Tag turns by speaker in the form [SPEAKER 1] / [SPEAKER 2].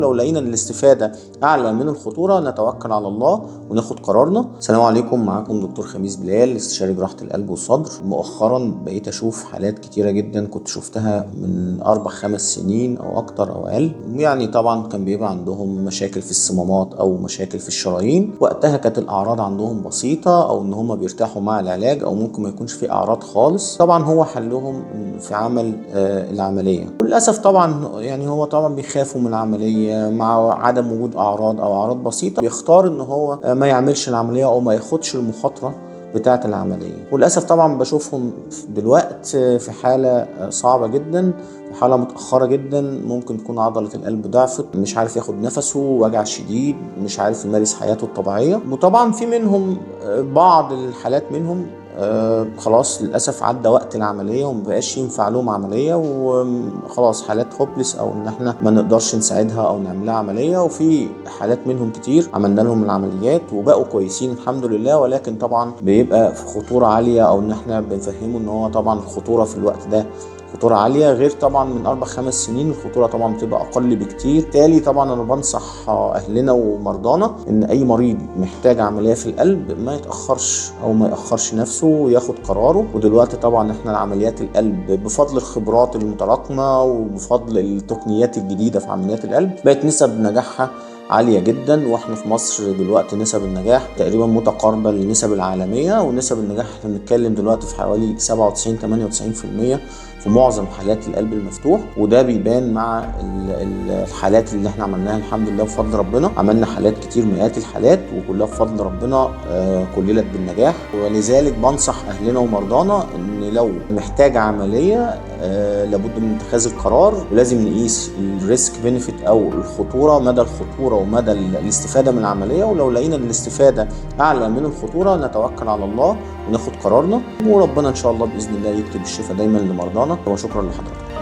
[SPEAKER 1] لو لقينا ان الاستفادة اعلى من الخطورة نتوكل على الله وناخد قرارنا. السلام عليكم، معاكم دكتور خميس بلال، استشاري جراحة القلب والصدر. مؤخرا بقيت اشوف حالات كتيرة جدا كنت شفتها من 4-5 سنين او اكتر او اقل. يعني طبعا كان بيبقى عندهم مشاكل في الصمامات او مشاكل في الشرايين. وقتها كانت الاعراض عندهم بسيطة، او ان هم بيرتاحوا مع العلاج، او ممكن ما يكونش في اعراض خالص. طبعا هو حلهم في عمل العملية. وللاسف طبعا يعني هو طبعا بيخافوا من العملية مع عدم وجود اعراض او اعراض بسيطة، بيختار ان هو ما يعملش العملية او ما ياخدش المخاطرة بتاعة العملية. وللأسف طبعا بشوفهم دلوقتي في حالة صعبة جدا، في حالة متأخرة جدا. ممكن تكون عضلة القلب ضعفت، مش عارف ياخد نفسه، وجع شديد، مش عارف يمارس حياته الطبيعية. وطبعا في منهم بعض الحالات منهم خلاص للأسف عدى وقت العملية ومبقاش ينفع لهم عملية، وخلاص حالات هوبلس، أو إن احنا ما نقدرش نساعدها أو نعملها عملية. وفي حالات منهم كتير عملنا لهم العمليات وبقوا كويسين الحمد لله، ولكن طبعا بيبقى في خطورة عالية، أو إن احنا بنفهمه إن هو طبعا الخطورة في الوقت ده خطورة عالية، غير طبعا من 4-5 سنين الخطورة طبعا بتبقى أقل بكتير. بالتالي طبعا أنا بنصح أهلنا ومرضانا إن أي مريض محتاج عملية في القلب ما يتأخرش أو ما يأخرش نفسه وياخد قراره. ودلوقتي طبعا إحنا العمليات القلب بفضل الخبرات المتراكمة وبفضل التقنيات الجديدة في عمليات القلب بقت نسب نجاحها عالية جدا. واحنا في مصر دلوقتي نسب النجاح تقريبا متقاربة للنسب العالمية. ونسب النجاح احنا بنتكلم دلوقتي في حوالي 97-98% في معظم حالات القلب المفتوح. وده بيبان مع الحالات اللي احنا عملناها الحمد لله بفضل ربنا. عملنا حالات كتير، مئات الحالات، وكلها بفضل ربنا كللت بالنجاح. ولذلك بنصح اهلنا ومرضانا ان لو محتاج عملية لابد من اتخاذ القرار، ولازم نقيس الريسك بينيفيت او الخطورة، مدى الخطورة ومدى الاستفادة من العملية. ولو لقينا الاستفادة اعلى من الخطورة نتوكل على الله وناخد قرارنا، وربنا ان شاء الله باذن الله يكتب الشفاء دايما لمرضانا. وشكرا لحضرتك.